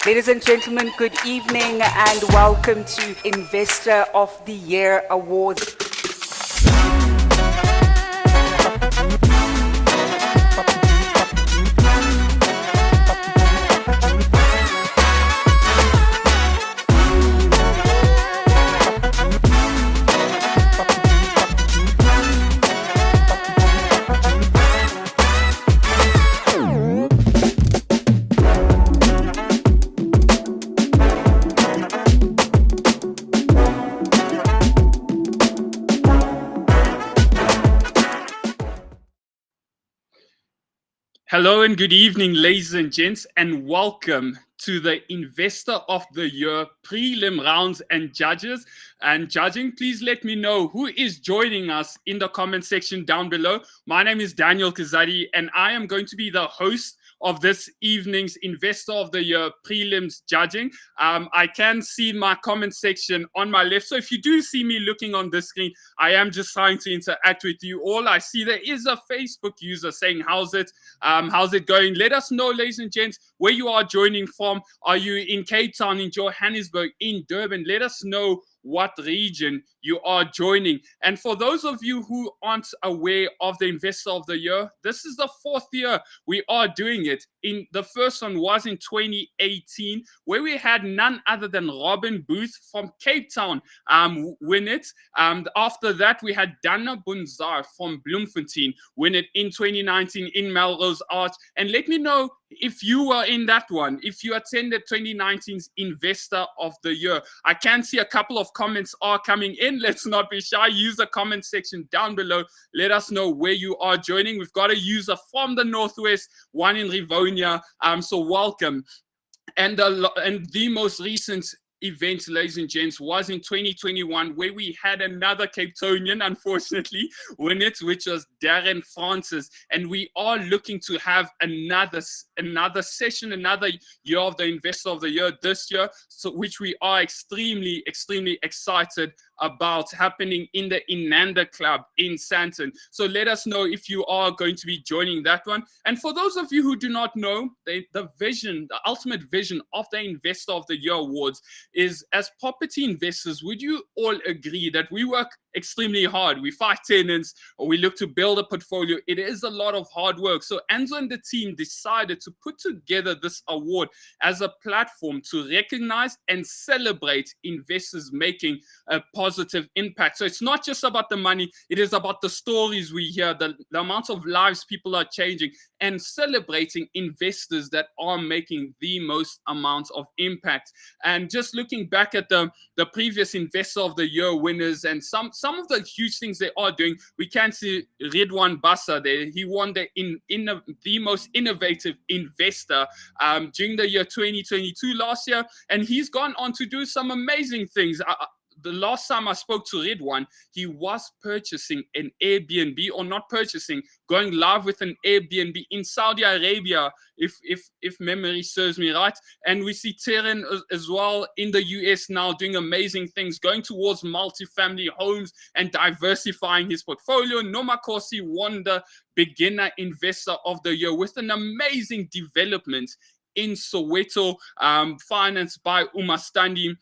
Ladies and gentlemen, good evening and welcome to Investor of the Year Awards. Hello and good evening, ladies and gents, and welcome to the Investor of the Year prelim rounds and judges. And judging, please let me know who is joining us in the comment section down below. My name is Daniel Kazadi, and I am going to be the host of this evening's Investor of the Year prelims judging. I can see my comment section on my left. So if you do see me looking on this screen, I am just trying to interact with you all. I see there is a Facebook user saying, how's it going? Let us know, ladies and gents, where you are joining from. Are you in Cape Town, in Johannesburg, in Durban? Let us know what region you are joining. And for those of you who aren't aware of the Investor of the Year, this is the fourth year we are doing it. The first one was in 2018, where we had none other than Robin Booth from Cape Town win it. After that, we had Dana Bunzar from Bloemfontein win it in 2019 in Melrose Arch. And let me know if you were in that one, if you attended 2019's Investor of the Year. I can see a couple of comments are coming in. Let's not be shy. Use the comment section down below. Let us know where you are joining. We've got a user from the Northwest, one in Rivonia. So welcome. And the most recent event, ladies and gents, was in 2021, where we had another Cape Townian, unfortunately, win it, which was Darren Francis. And we are looking to have another session, another year of the Investor of the Year this year, so which we are extremely excited about, happening in the Inanda Club in Sandton. So let us know if you are going to be joining that one. And for those of you who do not know, the ultimate vision of the Investor of the Year Awards is, as property investors, would you all agree that we work extremely hard? We fight tenants, or we look to build a portfolio. It is a lot of hard work. So Anzo and the team decided to put together this award as a platform to recognize and celebrate investors making a positive impact. So it's not just about the money, it is about the stories we hear, the amount of lives people are changing, and celebrating investors that are making the most amount of impact. And just looking back at the previous Investor of the Year winners and some of the huge things they are doing, we can see Ridwan Bassa there. He won the most innovative investor during the year 2022 last year, and he's gone on to do some amazing things. The last time I spoke to Ridwan, he was purchasing an Airbnb, or not purchasing, going live with an Airbnb in Saudi Arabia, if memory serves me right. And we see Terran as well in the US now doing amazing things, going towards multifamily homes and diversifying his portfolio. Nomakosi won the Beginner Investor of the Year with an amazing development in Soweto, financed by Umastandi.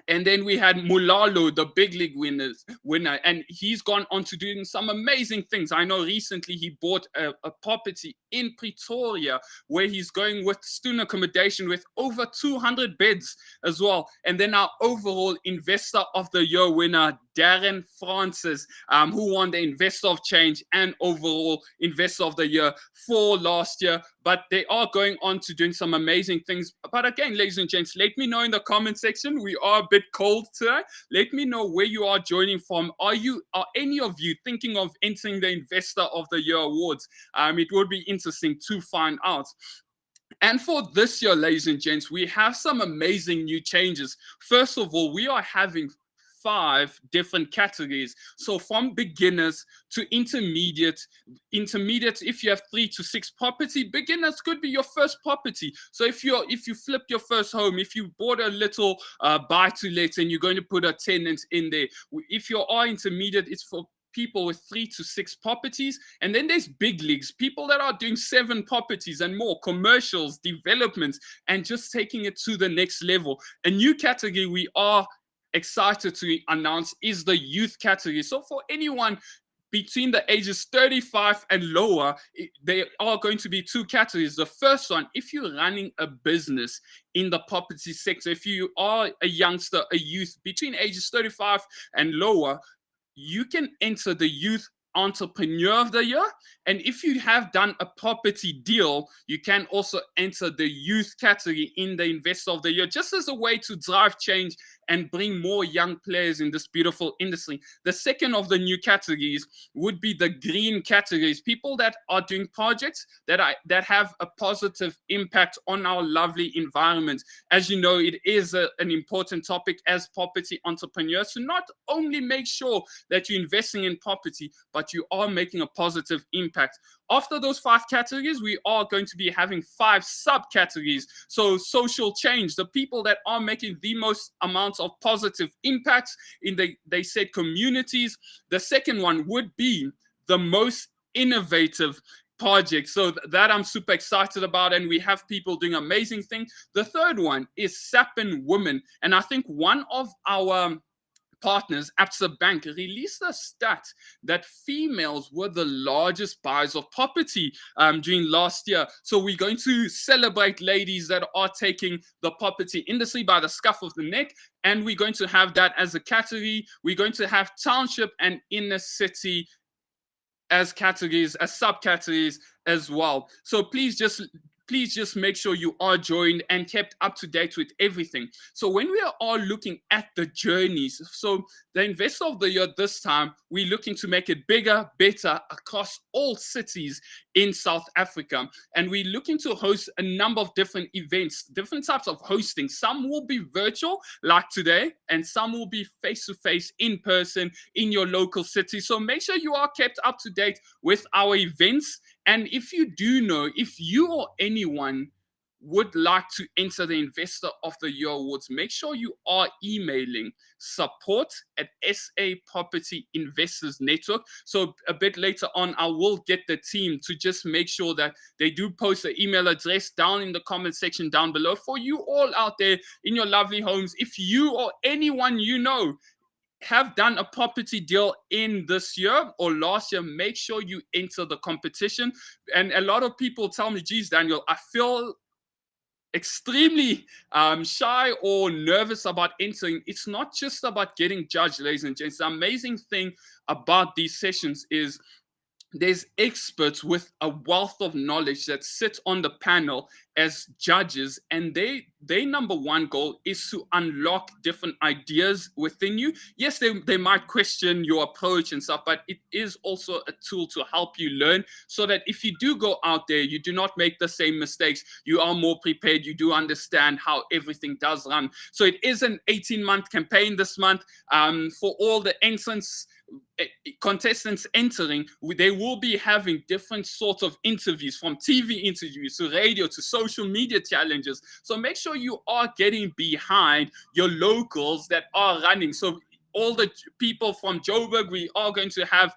And then we had Mulalo, the big league winner, and he's gone on to doing some amazing things. I know recently he bought a property in Pretoria where he's going with student accommodation with over 200 beds as well. And then our overall Investor of the Year winner, Darren Francis, who won the Investor of Change and overall Investor of the Year for last year. But they are going on to doing some amazing things. But again, ladies and gents, let me know in the comment section. We are a bit cold today. Let me know where you are joining from. Are any of you thinking of entering the Investor of the Year Awards? It would be interesting to find out. And for this year, ladies and gents, we have some amazing new changes. First of all, we are having 5 different categories. So from beginners to intermediate, if you have 3 to 6 property, beginners could be your first property. So if you flipped your first home, if you bought a little buy to let and you're going to put a tenant in there, if you are intermediate, it's for people with 3 to 6 properties. And then there's big leagues, people that are doing 7 properties and more, commercials, developments, and just taking it to the next level. A new category we are excited to announce is the youth category. So for anyone between the ages 35 and lower, there are going to be 2 categories. The first one, if you're running a business in the property sector, if you are a youngster, a youth between ages 35 and lower, you can enter the Youth Entrepreneur of the Year. And if you have done a property deal, you can also enter the youth category in the Investor of the Year, just as a way to drive change and bring more young players in this beautiful industry. The second of the new categories would be the green categories, people that are doing projects that have a positive impact on our lovely environment. As you know, it is an important topic as property entrepreneurs to not only make sure that you're investing in property, but you are making a positive impact. After those 5 categories, we are going to be having 5 subcategories. So social change, the people that are making the most amounts of positive impacts in they said communities. The second one would be the most innovative project. So that I'm super excited about, and we have people doing amazing things. The third one is Sappin Women. And I think one of our partners, Absa Bank, released a stat that females were the largest buyers of property during last year. So we're going to celebrate ladies that are taking the property industry by the scruff of the neck, and we're going to have that as a category. We're going to have township and inner city as categories, as subcategories as well. So please just make sure you are joined and kept up to date with everything. So when we are all looking at the journeys, so the Investor of the Year this time, we're looking to make it bigger, better across all cities in South Africa. And we're looking to host a number of different events, different types of hosting. Some will be virtual, like today, and some will be face-to-face, in person, in your local city. So make sure you are kept up to date with our events. And if you do know, if you or anyone would like to enter the Investor of the Year Awards, make sure you are emailing support@SA Property Investors Network. So a bit later on, I will get the team to just make sure that they do post the email address down in the comment section down below for you all out there in your lovely homes. If you or anyone you know have done a property deal in this year or last year, make sure you enter the competition. And a lot of people tell me, geez, Daniel, I feel extremely shy or nervous about entering. It's not just about getting judged, ladies and gents. The amazing thing about these sessions is there's experts with a wealth of knowledge that sit on the panel as judges, and their number one goal is to unlock different ideas within you. Yes, they might question your approach and stuff, but it is also a tool to help you learn, so that if you do go out there, you do not make the same mistakes. You are more prepared. You do understand how everything does run. So it is an 18-month campaign this month for all the entrants. Contestants entering, they will be having different sorts of interviews, from TV interviews to radio to social media challenges. So make sure you are getting behind your locals that are running. So all the people from Joburg, we are going to have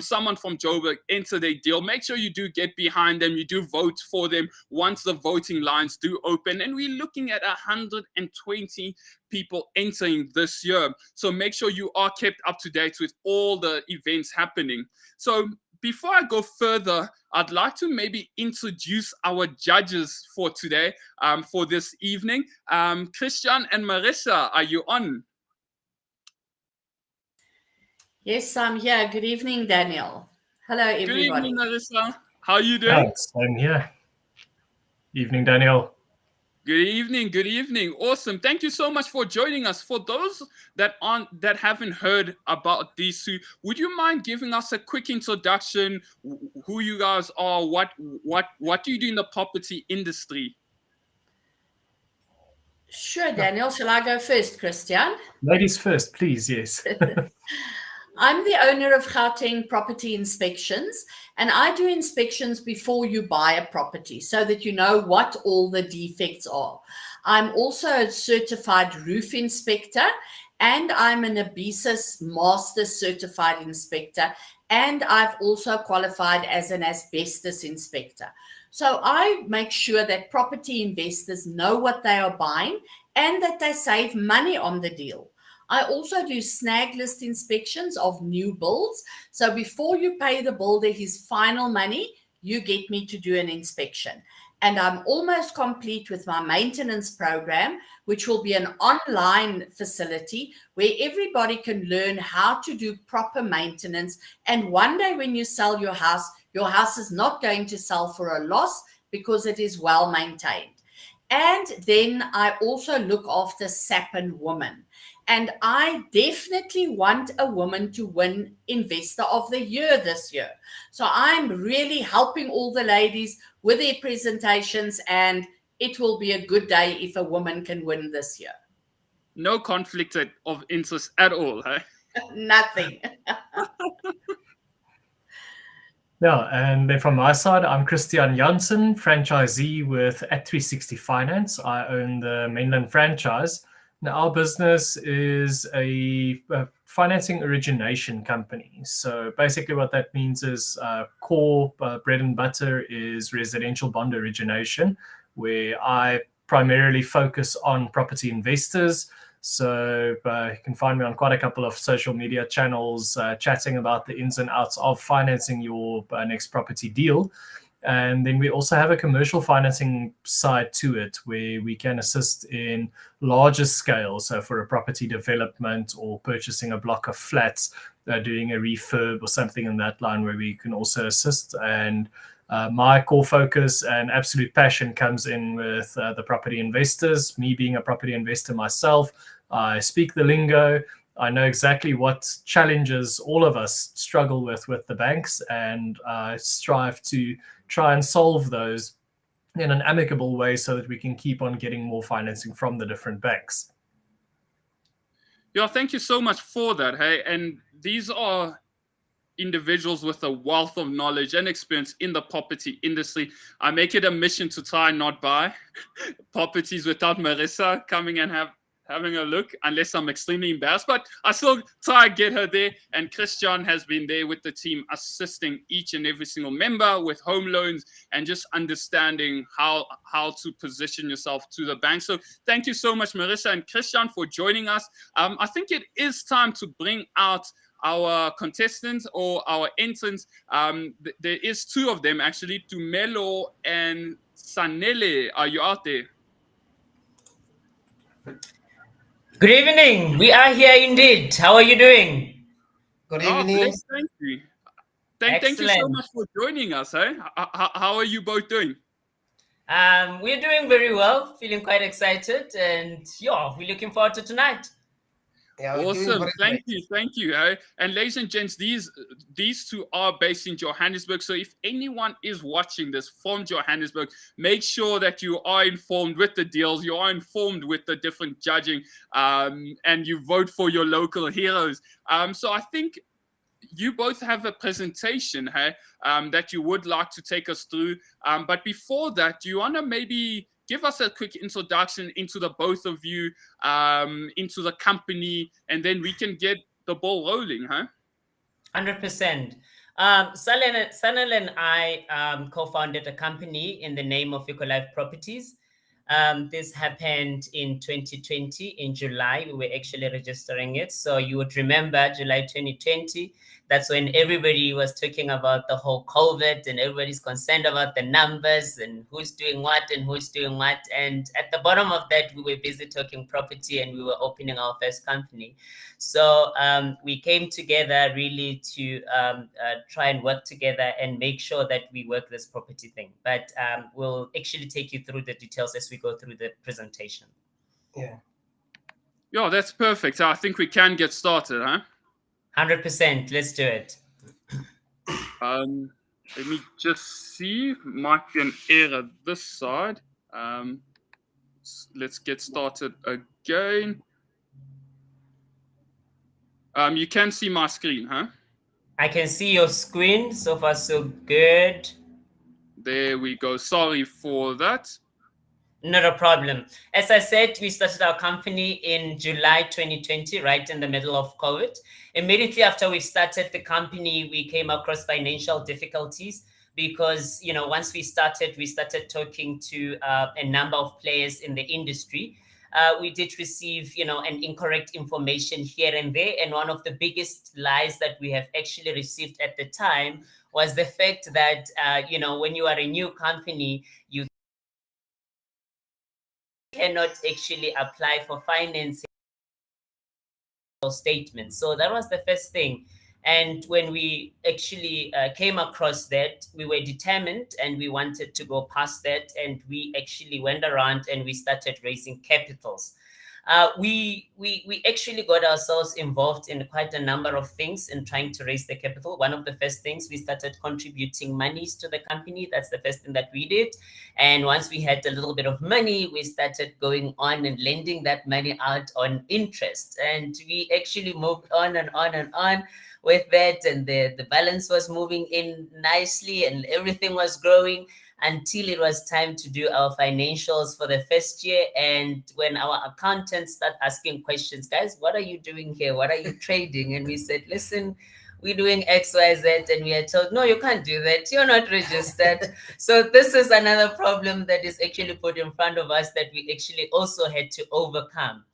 someone from Joburg enter their deal. Make sure you do get behind them. You do vote for them once the voting lines do open. And we're looking at 120 people entering this year. So make sure you are kept up to date with all the events happening. So before I go further, I'd like to maybe introduce our judges for today, for this evening. Christian and Marissa, are you on? Yes, I'm here. Good evening, Daniel. Hello, everybody. Good evening, Marissa. How are you doing? Same here. Evening, Daniel. Good evening. Good evening. Awesome. Thank you so much for joining us. For those that haven't heard about these two, would you mind giving us a quick introduction? Who you guys are? What do you do in the property industry? Sure, Daniel. Shall I go first, Christian? Ladies first, please. Yes. I'm the owner of Gauteng Property Inspections, and I do inspections before you buy a property so that you know what all the defects are. I'm also a certified roof inspector, and I'm an ABSIS Master Certified Inspector, and I've also qualified as an asbestos inspector. So I make sure that property investors know what they are buying and that they save money on the deal. I also do snag list inspections of new builds. So before you pay the builder his final money, you get me to do an inspection. And I'm almost complete with my maintenance program, which will be an online facility where everybody can learn how to do proper maintenance. And one day when you sell your house is not going to sell for a loss because it is well maintained. And then I also look after Sappan Women. And I definitely want a woman to win Investor of the Year this year. So I'm really helping all the ladies with their presentations, and it will be a good day if a woman can win this year. No conflict of interest at all, huh? Nothing. Yeah, and then from my side, I'm Christian Janssen, franchisee with at 360 Finance. I own the mainland franchise. Now, our business is a financing origination company. So basically what that means is core bread and butter is residential bond origination, where I primarily focus on property investors. So you can find me on quite a couple of social media channels chatting about the ins and outs of financing your next property deal. And then we also have a commercial financing side to it where we can assist in larger scale. So for a property development or purchasing a block of flats, doing a refurb or something in that line where we can also assist. And my core focus and absolute passion comes in with the property investors. Me being a property investor myself, I speak the lingo. I know exactly what challenges all of us struggle with the banks, and I strive to try and solve those in an amicable way so that we can keep on getting more financing from the different banks. Yeah, thank you so much for that. Hey, and these are individuals with a wealth of knowledge and experience in the property industry. I make it a mission to try and not buy properties without Marissa coming and having a look, unless I'm extremely embarrassed, but I still try to get her there. And Christian has been there with the team, assisting each and every single member with home loans and just understanding how to position yourself to the bank. So thank you so much, Marissa and Christian, for joining us. I think it is time to bring out our contestants or our entrants. There is two of them actually, Tumelo and Sanele. Are you out there? Good evening. We are here indeed. How are you doing? Good Oh, evening. bless, thank you. Thank you so Excellent. much for joining us. How are you both doing? We're doing very well, feeling quite excited, and yeah, we're looking forward to tonight. Yeah, we're doing Awesome. very Thank you. And ladies and gents, these two are based in Johannesburg. So if anyone is watching this from Johannesburg, make sure that you are informed with the deals, you are informed with the different judging, and you vote for your local heroes. So I think you both have a presentation that you would like to take us through. But before that, do you want to maybe give us a quick introduction into the both of you, into the company, and then we can get the ball rolling, 100%. Sanel and I co-founded a company in the name of Ecolife Properties. This happened in 2020, in July. We were actually registering it. So you would remember July 2020, that's when everybody was talking about the whole COVID and everybody's concerned about the numbers and who's doing what and who's doing what. And at the bottom of that, we were busy talking property and we were opening our first company. So we came together really to try and work together and make sure that we work this property thing. But we'll actually take you through the details as we go through the presentation. Yeah, that's perfect. I think we can get started, 100%. Let's do it. Let me just see. Might be an error this side. Let's get started again. You can see my screen, I can see your screen. So far, so good. There we go. Sorry for that. Not a problem. As I said, we started our company in July 2020, right in the middle of COVID. Immediately after we started the company, we came across financial difficulties because, once we started talking to a number of players in the industry. We did receive, an incorrect information here and there. And one of the biggest lies that we have actually received at the time was the fact that, when you are a new company, you cannot actually apply for financing statements. So that was the first thing. And when we actually came across that, we were determined and we wanted to go past that. And we actually went around and we started raising capitals. We actually got ourselves involved in quite a number of things in trying to raise the capital. One of the first things, we started contributing monies to the company. That's the first thing that we did. And once we had a little bit of money, we started going on and lending that money out on interest. And we actually moved on and on and on with that. And the balance was moving in nicely and everything was growing, until it was time to do our financials for the first year. And when our accountants start asking questions, guys, what are you doing here? What are you trading? And we said, listen, we're doing XYZ. And we are told, no, you can't do that. You're not registered. So this is another problem that is actually put in front of us that we actually also had to overcome.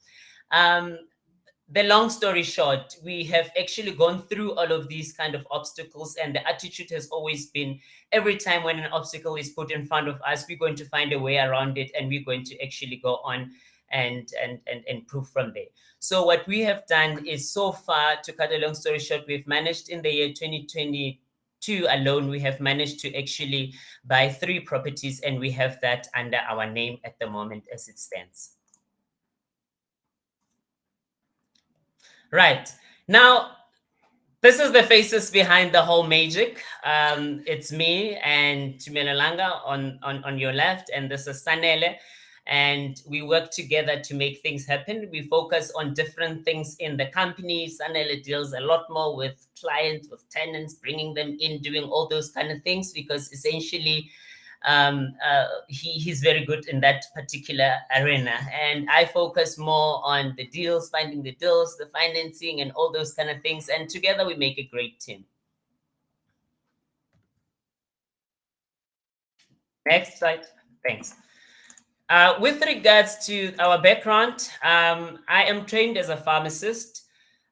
The long story short, we have actually gone through all of these kind of obstacles, and the attitude has always been, every time when an obstacle is put in front of us, we're going to find a way around it, and we're going to actually go on and improve from there. So what we have done is, so far, to cut a long story short, we've managed in the year 2022 alone, we have managed to actually buy 3 properties, and we have that under our name at the moment as it stands. Right. Now, this is the faces behind the whole magic. It's me and Tumelo Langa on your left, and this is Sanele. And we work together to make things happen. We focus on different things in the company. Sanele deals a lot more with clients, with tenants, bringing them in, doing all those kind of things, because essentially he's very good in that particular arena. And I focus more on the deals, finding the deals, the financing, and all those kind of things. And together we make a great team. Next slide. Thanks. With regards to our background, I am trained as a pharmacist.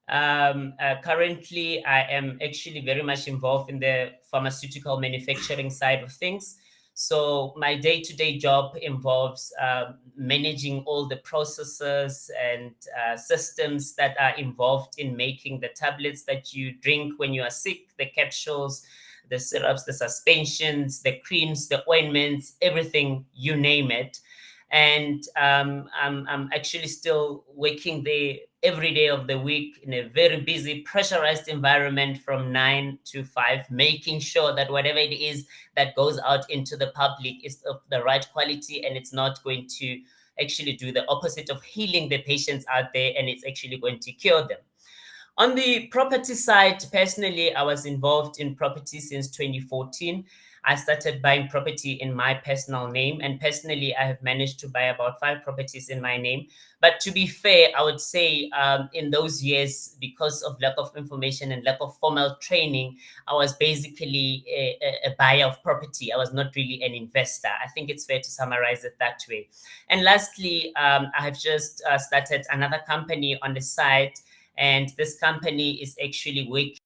Currently, I am actually very much involved in the pharmaceutical manufacturing side of things. So my day-to-day job involves managing all the processes and systems that are involved in making the tablets that you drink when you are sick, the capsules, the syrups, the suspensions, the creams, the ointments, everything, you name it. And I'm actually still working there every day of the week in a very busy, pressurized environment from 9 to 5, making sure that whatever it is that goes out into the public is of the right quality, and it's not going to actually do the opposite of healing the patients out there, and it's actually going to cure them. On the property side, personally, I was involved in property since 2014. I started buying property in my personal name, and personally, I have managed to buy about 5 properties in my name. But to be fair, I would say in those years, because of lack of information and lack of formal training, I was basically a buyer of property. I was not really an investor. I think it's fair to summarize it that way. And lastly, I have just started another company on the side, and this company is actually working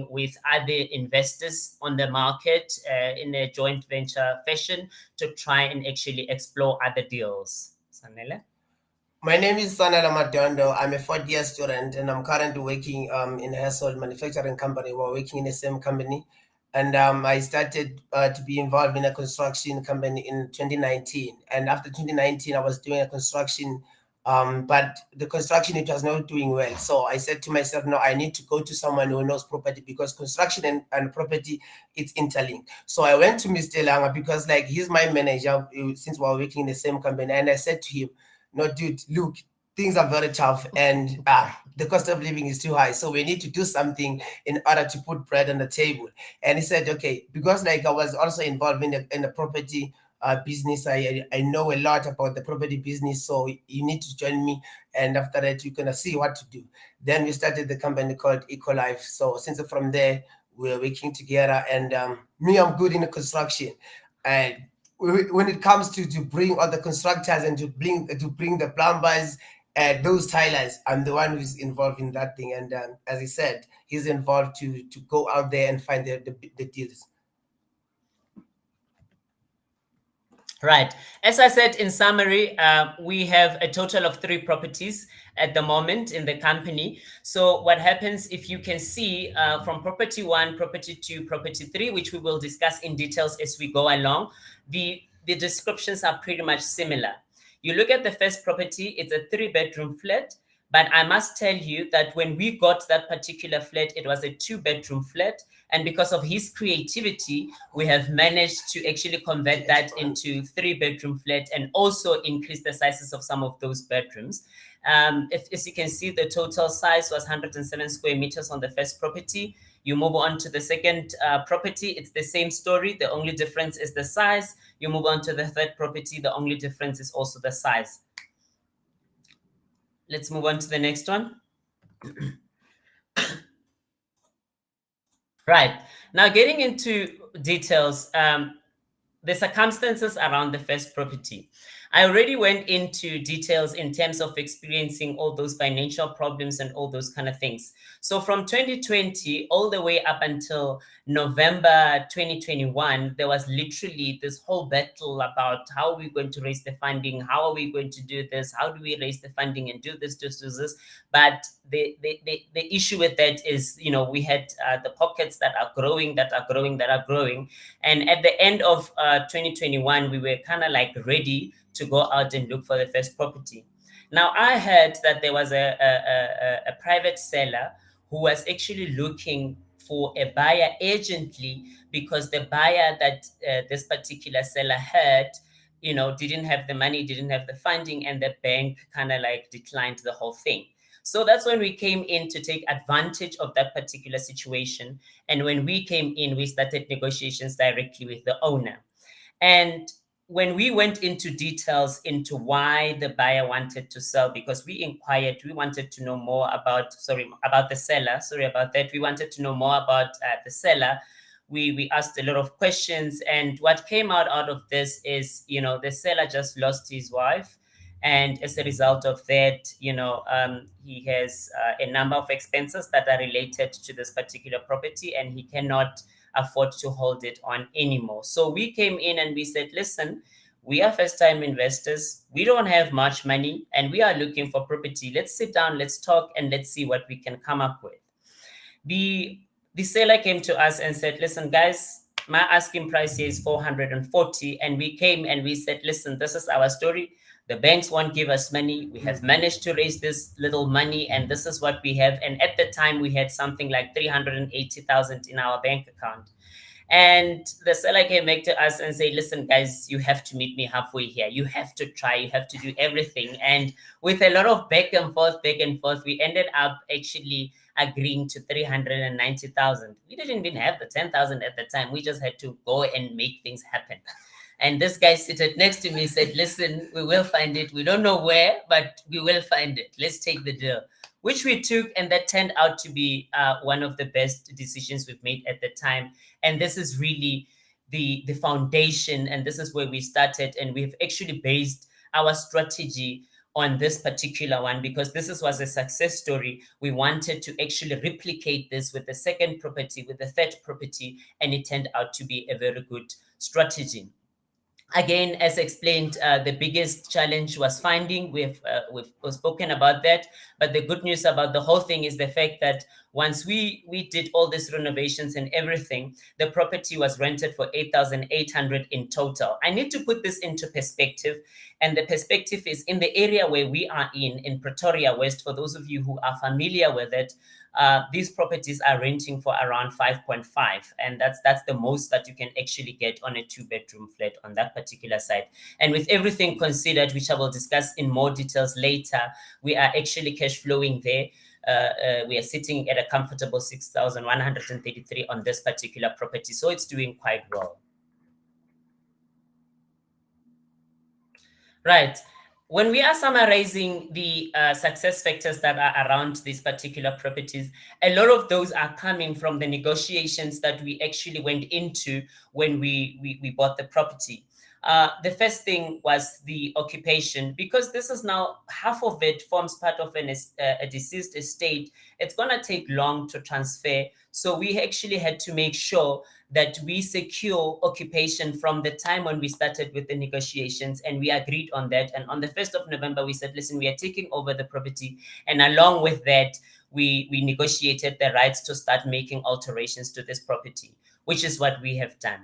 with other investors on the market in a joint venture fashion to try and actually explore other deals. Sanele? My name is Sanela Madondo. I'm a 4th-year student, and I'm currently working in a household manufacturing company. We're working in the same company. And I started to be involved in a construction company in 2019. And after 2019, I was doing a construction, but the construction, it was not doing well. So I said to myself, no, I need to go to someone who knows property, because construction and property, it's interlinked. So I went to Mr. Langa, because like he's my manager since we're working in the same company. And I said to him, no, dude, look, things are very tough, and the cost of living is too high. So we need to do something in order to put bread on the table. And he said, okay, because like I was also involved in the property business. I know a lot about the property business, so you need to join me. And after that, you're gonna see what to do. Then we started the company called Ecolife. So since from there, we're working together. And me, I'm good in the construction. And when it comes to bring all the constructors and to bring the plumbers and those tilers, I'm the one who's involved in that thing. And as I said, he's involved to go out there and find the deals. Right. As I said, in summary, we have a total of 3 properties at the moment in the company. So what happens, if you can see from property 1, property 2, property 3, which we will discuss in details as we go along, the descriptions are pretty much similar. You look at the first property, it's a 3-bedroom flat. But I must tell you that when we got that particular flat, it was a 2-bedroom flat. And because of his creativity, we have managed to actually convert that into 3-bedroom flat and also increase the sizes of some of those bedrooms. As you can see, the total size was 107 square meters on the first property. You move on to the second property, it's the same story. The only difference is the size. You move on to the third property, the only difference is also the size. Let's move on to the next one. Right. Now, getting into details, the circumstances around the first property. I already went into details in terms of experiencing all those financial problems and all those kind of things. So from 2020 all the way up until November 2021, there was literally this whole battle about how are we going to raise the funding? How are we going to do this? How do we raise the funding and do this, do this? But the issue with that is, you know, we had the pockets that are growing. And at the end of 2021, we were kind of like ready to go out and look for the first property. Now, I heard that there was a private seller who was actually looking for a buyer urgently because the buyer that this particular seller had, you know, didn't have the money, didn't have the funding, and the bank kind of like declined the whole thing. So that's when we came in to take advantage of that particular situation. And when we came in, we started negotiations directly with the owner. And when we went into details into why the buyer wanted to sell, because we inquired, we wanted to know more about, the seller. We wanted to know more about the seller. We asked a lot of questions. And what came out of this is, you know, the seller just lost his wife. And as a result of that, you know, he has a number of expenses that are related to this particular property, and he cannot afford to hold it on anymore. So we came in and we said, listen, we are first-time investors. We don't have much money and we are looking for property. Let's sit down, let's talk, and let's see what we can come up with. The seller came to us and said, listen, guys, my asking price here is 440. And we came and we said, listen, this is our story. The banks won't give us money. We have managed to raise this little money, and this is what we have. And at the time, we had something like 380,000 in our bank account. And the seller came back to us and say, listen, guys, you have to meet me halfway here. You have to try, you have to do everything. And with a lot of back and forth, we ended up actually agreeing to 390,000. We didn't even have the 10,000 at the time. We just had to go and make things happen. And this guy seated next to me said, listen, we will find it. We don't know where, but we will find it. Let's take the deal, which we took. And that turned out to be one of the best decisions we've made at the time. And this is really the foundation. And this is where we started. And we've actually based our strategy on this particular one, because this was a success story. We wanted to actually replicate this with the second property, with the third property, and it turned out to be a very good strategy. Again, as explained, the biggest challenge was finding. We've spoken about that. But the good news about the whole thing is the fact that once we did all these renovations and everything, the property was rented for 8,800 in total. I need to put this into perspective. And the perspective is in the area where we are in Pretoria West. For those of you who are familiar with it, these properties are renting for around 5.5, and that's the most that you can actually get on a 2-bedroom flat on that particular site. And with everything considered, which I will discuss in more details later, we are actually cash flowing there. We are sitting at a comfortable 6,133 on this particular property, so it's doing quite well. Right. When we are summarizing the success factors that are around these particular properties, a lot of those are coming from the negotiations that we actually went into when we bought the property. The first thing was the occupation, because this is now half of it forms part of a deceased estate. It's going to take long to transfer. So we actually had to make sure that we secure occupation from the time when we started with the negotiations, and we agreed on that. And on the 1st of November, we said, listen, we are taking over the property. And along with that, we negotiated the rights to start making alterations to this property, which is what we have done.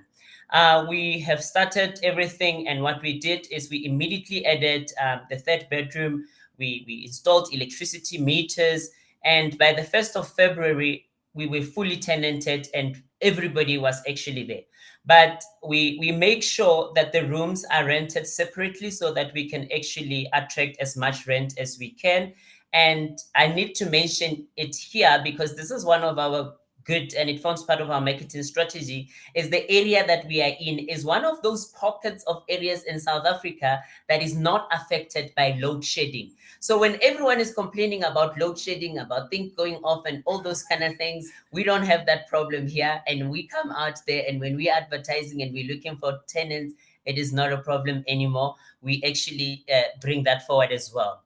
We have started everything, and what we did is we immediately added the third bedroom. We installed electricity meters, and by the 1st of February, we were fully tenanted and everybody was actually there. But we make sure that the rooms are rented separately so that we can actually attract as much rent as we can. And I need to mention it here because this is one of our good, and it forms part of our marketing strategy, is the area that we are in is one of those pockets of areas in South Africa that is not affected by load shedding. So when everyone is complaining about load shedding, about things going off and all those kind of things, we don't have that problem here. And we come out there, and when we are advertising and we're looking for tenants, it is not a problem anymore. We actually bring that forward as well.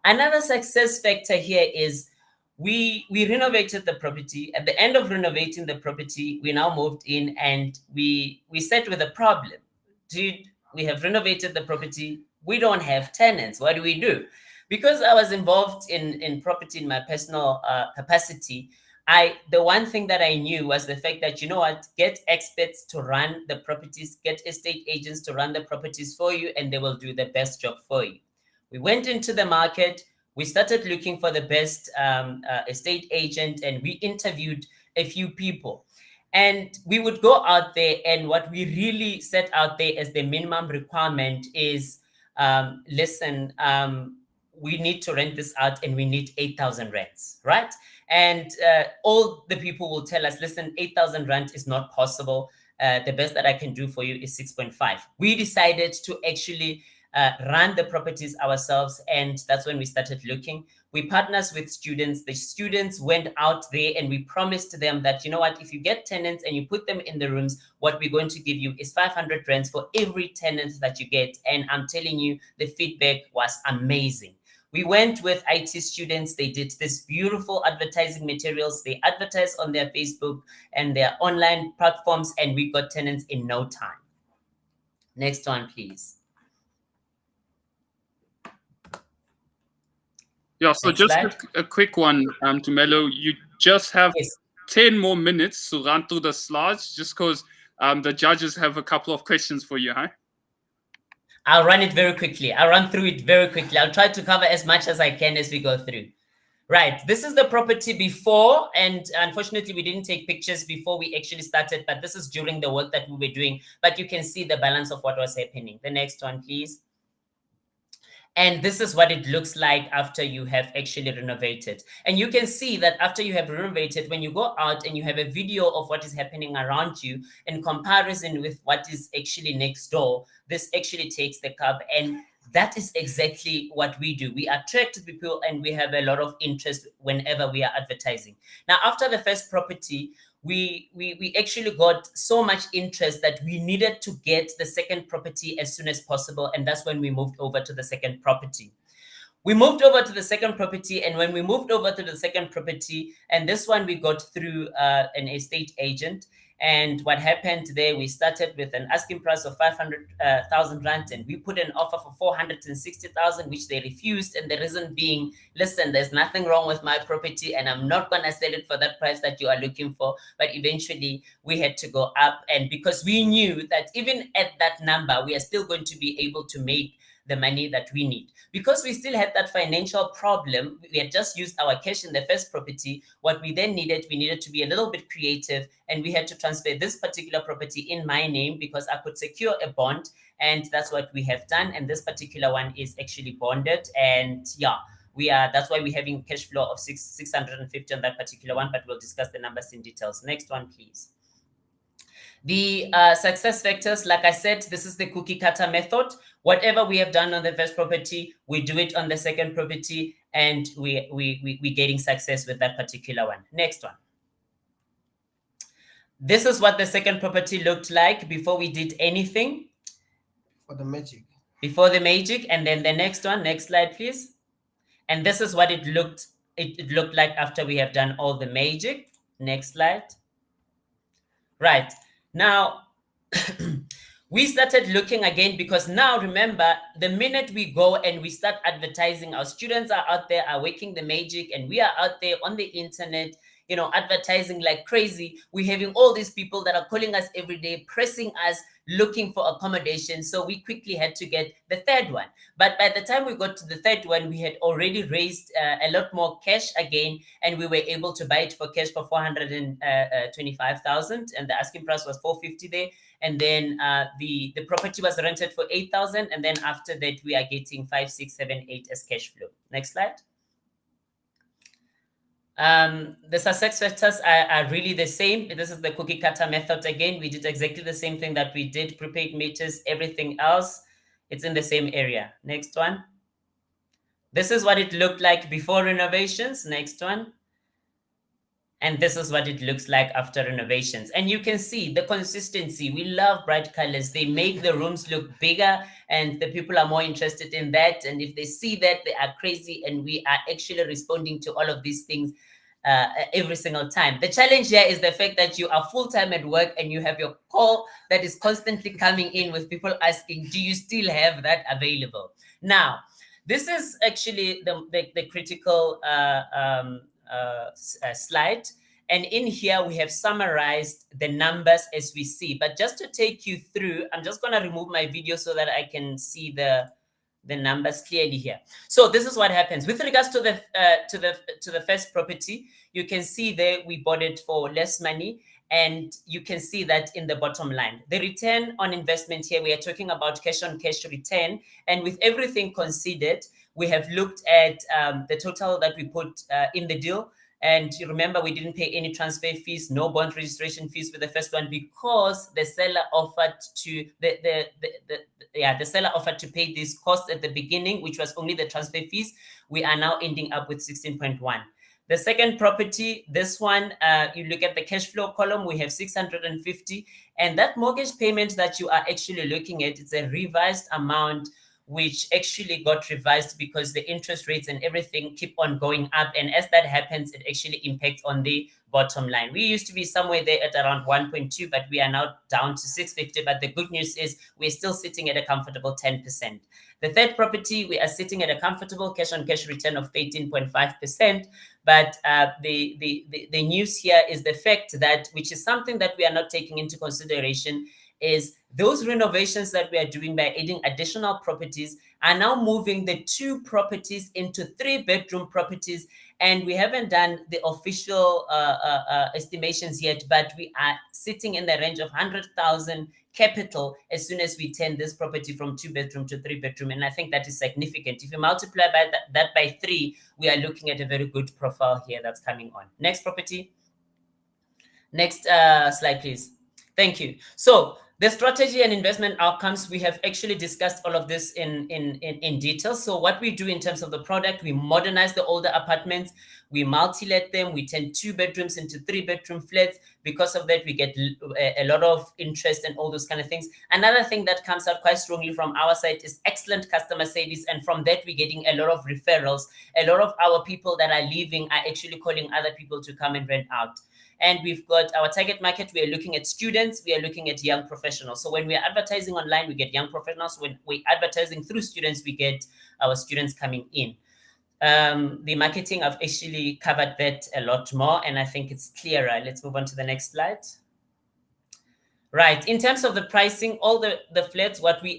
Another success factor here is we renovated the property. At the end of renovating the property, we now moved in, and we sat with a problem. Dude, we have renovated the property. We don't have tenants. What do we do? Because I was involved in property in my personal capacity, the one thing that I knew was the fact that, you know what, get experts to run the properties, get estate agents to run the properties for you, and they will do the best job for you. We went into the market. We started looking for the best estate agent, and we interviewed a few people. And we would go out there, and what we really set out there as the minimum requirement is, listen, we need to rent this out, and we need 8,000 rents, right? And all the people will tell us, listen, 8,000 rent is not possible. The best that I can do for you is 6.5. We decided to actually run the properties ourselves, and that's when we started looking. We partnered with students. The students went out there, and we promised them that, you know what, if you get tenants and you put them in the rooms, what we're going to give you is 500 rents for every tenant that you get. And I'm telling you, the feedback was amazing. We went with IT students. They did this beautiful advertising materials. They advertised on their Facebook and their online platforms, and we got tenants in no time. Next one, please. Yeah, so Next just slide. a quick one, Tumelo. You just have Yes. 10 more minutes to run through the slides, just because the judges have a couple of questions for you, huh? I'll run it very quickly. I'll run through it very quickly. I'll try to cover as much as I can as we go through. Right, this is the property before, and unfortunately we didn't take pictures before we actually started, but this is during the work that we were doing. But you can see the balance of what was happening. The next one, please. And this is what it looks like after you have actually renovated. And you can see that after you have renovated, when you go out and you have a video of what is happening around you in comparison with what is actually next door, this actually takes the cab. And that is exactly what we do. We attract people, and we have a lot of interest whenever we are advertising. Now, after the first property, we actually got so much interest that we needed to get the second property as soon as possible. And that's when we moved over to the second property. We moved over to the second property, and when we moved over to the second property, and this one we got through an estate agent. And what happened there, we started with an asking price of 500,000 rand, and we put an offer for 460,000, which they refused. And the reason being, listen, there's nothing wrong with my property, and I'm not going to sell it for that price that you are looking for. But eventually we had to go up, and because we knew that even at that number, we are still going to be able to make the money that we need. Because we still had that financial problem, we had just used our cash in the first property. What we then needed, we needed to be a little bit creative, and we had to transfer this particular property in my name because I could secure a bond, and that's what we have done. And this particular one is actually bonded, and yeah, that's why we're having cash flow of 650 on that particular one, but we'll discuss the numbers in details. Next one, please. The success factors, like I said, this is the cookie cutter method. Whatever we have done on the first property, we do it on the second property, and we're getting success with that particular one. Next one. This is what the second property looked like before we did anything. For the magic. Before the magic, and then the next one. Next slide, please. And this is what it looked like after we have done all the magic. Next slide. Right. Now, we started looking again, because now remember, the minute we go and we start advertising, our students are out there, are working the magic, and we are out there on the internet, you know, advertising like crazy. We're having all these people that are calling us every day, pressing us, looking for accommodation. So we quickly had to get the third one. But by the time we got to the third one, we had already raised a lot more cash again, and we were able to buy it for cash for 425,000, and the asking price was 450 there. And then the property was rented for 8,000, and then after that we are getting 5, 6, 7, 8 as cash flow. Next slide. The success factors are really the same. This is the cookie cutter method again. We did exactly the same thing that we did, prepaid meters, everything else. It's in the same area. Next one. This is what it looked like before renovations. Next one. And this is what it looks like after renovations. And you can see the consistency. We love bright colors. They make the rooms look bigger, and the people are more interested in that. And if they see that, they are crazy. And we are actually responding to all of these things every single time. The challenge here is the fact that you are full-time at work, and you have your call that is constantly coming in with people asking, do you still have that available? Now, this is actually the critical slide. And in here, we have summarized the numbers as we see. But just to take you through, I'm just going to remove my video so that I can see the numbers clearly here. So this is what happens with regards to the first property. You can see there we bought it for less money, and you can see that in the bottom line. The return on investment here, we are talking about cash on cash return, and with everything considered, we have looked at the total that we put in the deal. And you remember, we didn't pay any transfer fees, no bond registration fees for the first one, because the seller offered to the seller offered to pay these costs at the beginning, which was only the transfer fees. We are now ending up with 16.1. The second property, this one, you look at the cash flow column, we have 650, and that mortgage payment that you are actually looking at, it's a revised amount, which actually got revised because the interest rates and everything keep on going up. And as that happens, it actually impacts on the bottom line. We used to be somewhere there at around 1.2, but we are now down to 650. But the good news is we're still sitting at a comfortable 10%. The third property, we are sitting at a comfortable cash on cash return of 13.5%. But the news here is the fact that, which is something that we are not taking into consideration, is those renovations that we are doing by adding additional properties are now moving the 2 properties into 3-bedroom properties. And we haven't done the official estimations yet, but we are sitting in the range of 100,000 capital as soon as we turn this property from 2-bedroom to 3-bedroom. And I think that is significant. If you multiply that by 3, we are looking at a very good profile here that's coming on. Next property. Next slide, please. Thank you. So the strategy and investment outcomes, we have actually discussed all of this in detail. So what we do in terms of the product, we modernize the older apartments, we multi-let them, we turn 2 bedrooms into 3-bedroom flats. Because of that, we get a lot of interest and all those kind of things. Another thing that comes out quite strongly from our side is excellent customer service. And from that, we're getting a lot of referrals. A lot of our people that are leaving are actually calling other people to come and rent out. And we've got our target market. We are looking at students. We are looking at young professionals. So when we are advertising online, we get young professionals. When we're advertising through students, we get our students coming in. The marketing, I've actually covered that a lot more, and I think it's clearer. Let's move on to the next slide. Right, in terms of the pricing, all the flats, what we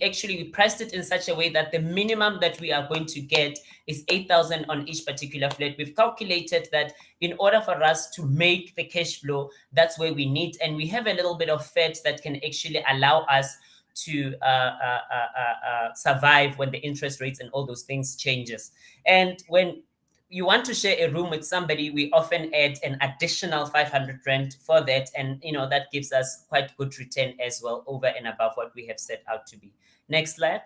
priced it in such a way that the minimum that we are going to get is 8,000 on each particular flat. We've calculated that in order for us to make the cash flow, that's where we need, and we have a little bit of fat that can actually allow us to survive when the interest rates and all those things changes. And when you want to share a room with somebody, we often add an additional 500 rand for that. And, that gives us quite good return as well over and above what we have set out to be. Next slide.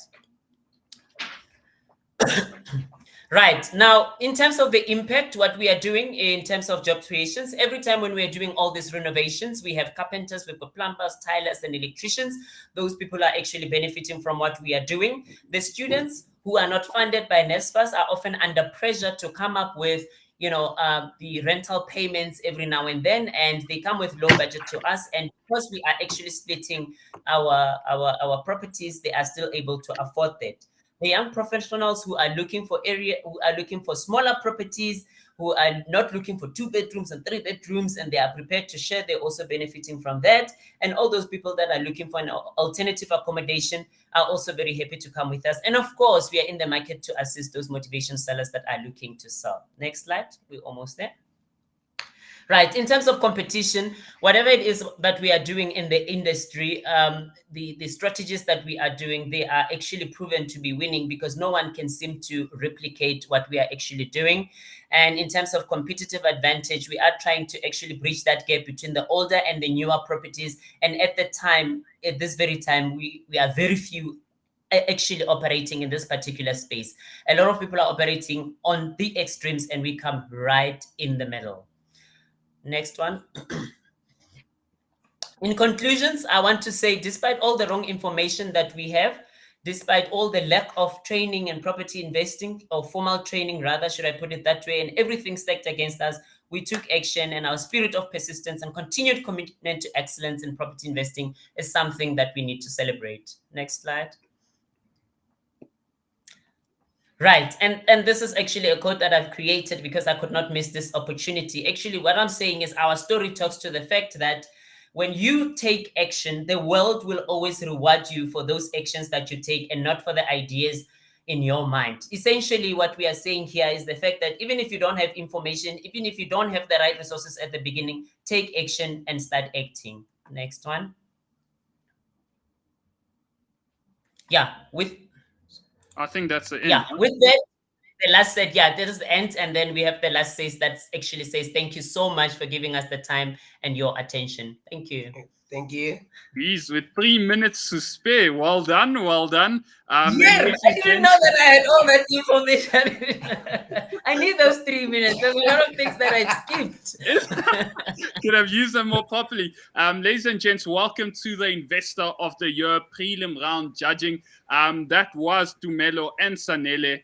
Right. Now, in terms of the impact, what we are doing in terms of job creations, every time when we are doing all these renovations, we have carpenters, we've got plumbers, tilers, and electricians. Those people are actually benefiting from what we are doing. The students who are not funded by NSFAS are often under pressure to come up with the rental payments every now and then, and they come with low budget to us. And because we are actually splitting our properties, they are still able to afford that. The young professionals who are looking for smaller properties, who are not looking for 2 bedrooms and 3 bedrooms, and they are prepared to share, they're also benefiting from that. And all those people that are looking for an alternative accommodation are also very happy to come with us. And of course, we are in the market to assist those motivation sellers that are looking to sell. Next slide. We're almost there. Right. In terms of competition, whatever it is that we are doing in the industry, the strategies that we are doing, they are actually proven to be winning because no one can seem to replicate what we are actually doing. And in terms of competitive advantage, we are trying to actually bridge that gap between the older and the newer properties. And at this very time, we are very few actually operating in this particular space. A lot of people are operating on the extremes, and we come right in the middle. Next one. In conclusions, I want to say, despite all the wrong information that we have, despite all the lack of training in property investing, or formal training rather, should I put it that way, and everything stacked against us, we took action, and our spirit of persistence and continued commitment to excellence in property investing is something that we need to celebrate. Next slide. Right. And this is actually a quote that I've created because I could not miss this opportunity. Actually, what I'm saying is our story talks to the fact that when you take action, the world will always reward you for those actions that you take and not for the ideas in your mind. Essentially, what we are saying here is the fact that even if you don't have information, even if you don't have the right resources at the beginning, take action and start acting. Next one. Yeah, I think that's the end. Yeah, with that, the last set, yeah, that is the end. And then we have the last says that actually says, thank you so much for giving us the time and your attention. Thank you. Thank you. Please, with 3 minutes to spare. Well done, well done. Yeah, I didn't know that I had all that information. I need those 3 minutes. There's a lot of things that I skipped. Could have used them more properly. Ladies and gents, welcome to the Investor of the Year prelim round judging. That was Tumelo and Sanele,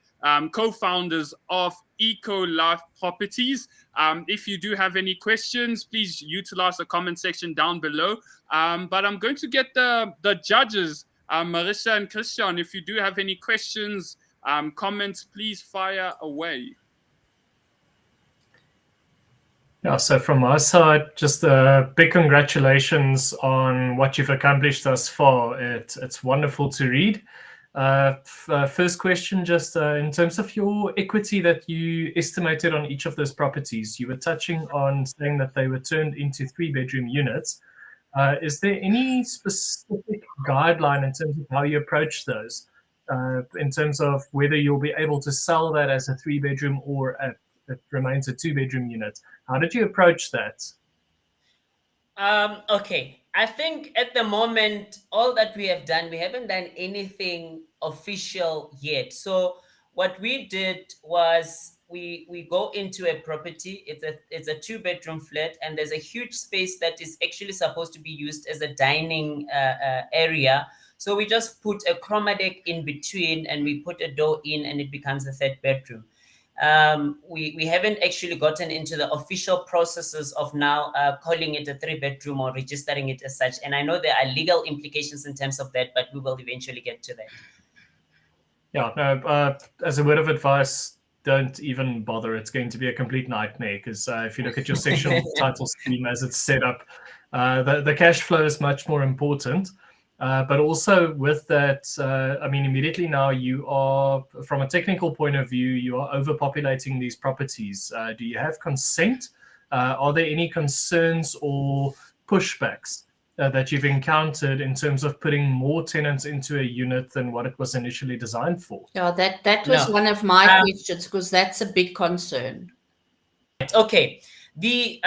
co-founders of Ecolife Properties. If you do have any questions, please utilize the comment section down below. But I'm going to get the judges, Marissa and Christian. If you do have any questions, comments, please fire away. Yeah, so from my side, just a big congratulations on what you've accomplished thus far. It's wonderful to read. First question, just in terms of your equity that you estimated on each of those properties, you were touching on saying that they were turned into 3-bedroom units. Is there any specific guideline in terms of how you approach those, in terms of whether you'll be able to sell that as a 3-bedroom or it remains a 2-bedroom unit? How did you approach that? Okay. I think at the moment, all that we have done, we haven't done anything official yet. So what we did was we go into a property. It's a 2-bedroom flat, and there's a huge space that is actually supposed to be used as a dining area. So we just put a chroma deck in between, and we put a door in, and it becomes a 3rd bedroom. We haven't actually gotten into the official processes of now calling it a 3-bedroom or registering it as such. And I know there are legal implications in terms of that, but we will eventually get to that. Yeah, no, as a word of advice, don't even bother. It's going to be a complete nightmare because if you look at your sectional title scheme as it's set up, the cash flow is much more important. But also with that, I mean, immediately now you are, from a technical point of view, you are overpopulating these properties. Do you have consent? Are there any concerns or pushbacks that you've encountered in terms of putting more tenants into a unit than what it was initially designed for? Yeah, that was one of my questions, because that's a big concern. Okay. The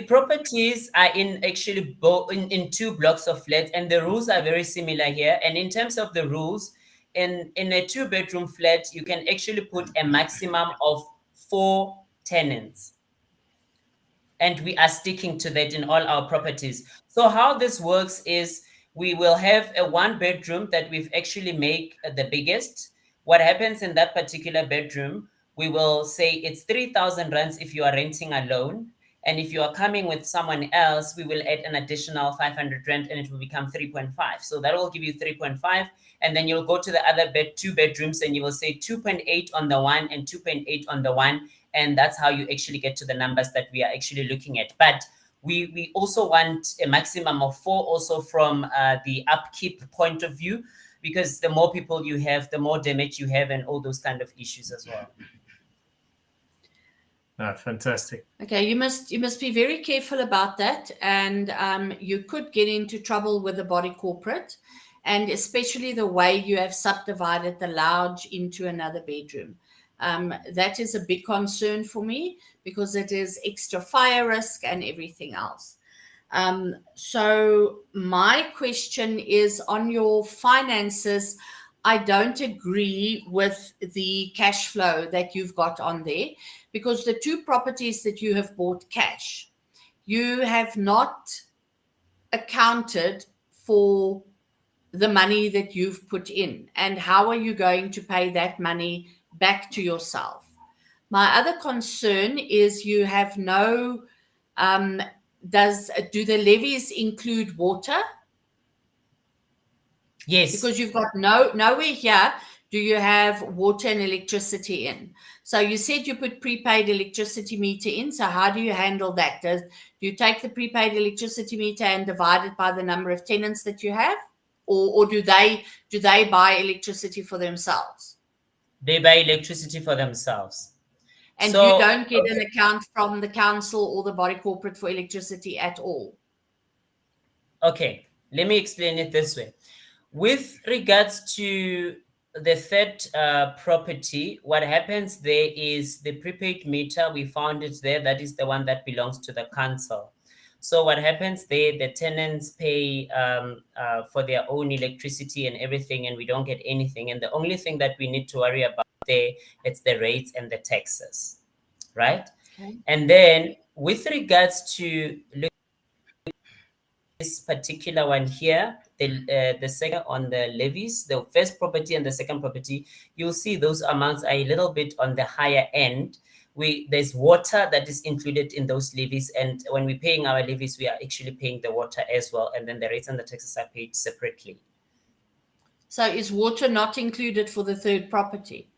properties are in actually in 2 blocks of flats, and the rules are very similar here. And in terms of the rules, in a 2-bedroom flat, you can actually put a maximum of 4 tenants. And we are sticking to that in all our properties. So how this works is we will have a 1-bedroom that we've actually make the biggest. What happens in that particular bedroom, we will say it's 3,000 rands if you are renting alone. And if you are coming with someone else, we will add an additional 500 rand and it will become 3.5. So that will give you 3.5. And then you'll go to the other 2 bedrooms and you will say 2.8 on the one and 2.8 on the one. And that's how you actually get to the numbers that we are actually looking at. But we also want a maximum of 4 also from the upkeep point of view, because the more people you have, the more damage you have and all those kind of issues as well. Fantastic. Okay, you must be very careful about that, and you could get into trouble with the body corporate, and especially the way you have subdivided the lounge into another bedroom. That is a big concern for me because it is extra fire risk and everything else. So my question is on your finances. I don't agree with the cash flow that you've got on there, because the 2 properties that you have bought cash, you have not accounted for the money that you've put in. And how are you going to pay that money back to yourself? My other concern is you have no, do the levies include water? Yes. Because you've got nowhere here do you have water and electricity in. So you said you put prepaid electricity meter in. So how do you handle that? Do you take the prepaid electricity meter and divide it by the number of tenants that you have? Or do they buy electricity for themselves? They buy electricity for themselves. And you don't get an account from the council or the body corporate for electricity at all? Okay, let me explain it this way. With regards to the 3rd property, what happens there is the prepaid meter, we found it there. That is the one that belongs to the council. So what happens there, the tenants pay for their own electricity and everything, and we don't get anything. And the only thing that we need to worry about there, it's the rates and the taxes, right? Okay. And then with regards to this particular one here, the second on the levies, the first property and the second property, you'll see those amounts are a little bit on the higher end. There's water that is included in those levies, and when we're paying our levies, we are actually paying the water as well, and then the rates and the taxes are paid separately. So is water not included for the 3rd property?